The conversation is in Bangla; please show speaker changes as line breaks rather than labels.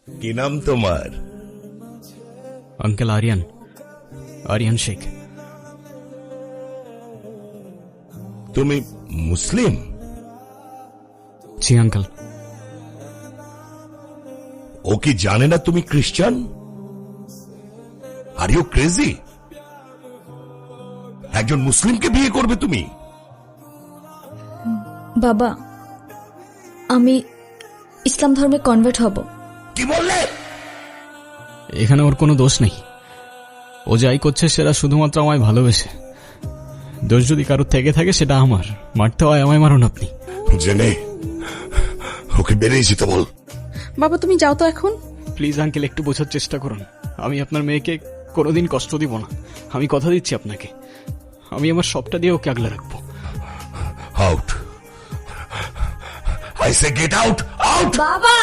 কি নাম তোমার?
আঙ্কেল আরিয়ান, আরিয়ান শেখ।
তুমি মুসলিম?
জি আঙ্কেল।
ও কি জানে না তুমি খ্রিস্টান? Are you crazy? একজন মুসলিমকে বিয়ে করবে তুমি?
বাবা, আমি ইসলাম ধর্মে কনভার্ট হব।
কি বললে?
এখানে ওর কোনো দোষ নেই। ও যাই করছে সেটা শুধুমাত্র আমায় ভালোবেসে। দোষ যদি কারোর থেকে থাকে সেটা আমার। মারতে হয় আমায় মারুন আপনি।
জেনে ওকে বেরিয়ে যেতে বল।
বাবা তুমি যাও তো এখন।
প্লিজ আঙ্কেল, একটু বোঝার চেষ্টা করুন। আমি আপনার মেয়েকে কোনোদিন কষ্ট দিব না। আমি কথা দিচ্ছি আপনাকে। আমি আমার সবটা দিয়ে ওকে আগলে রাখবো।
Out, I say get out, out.
বাবা!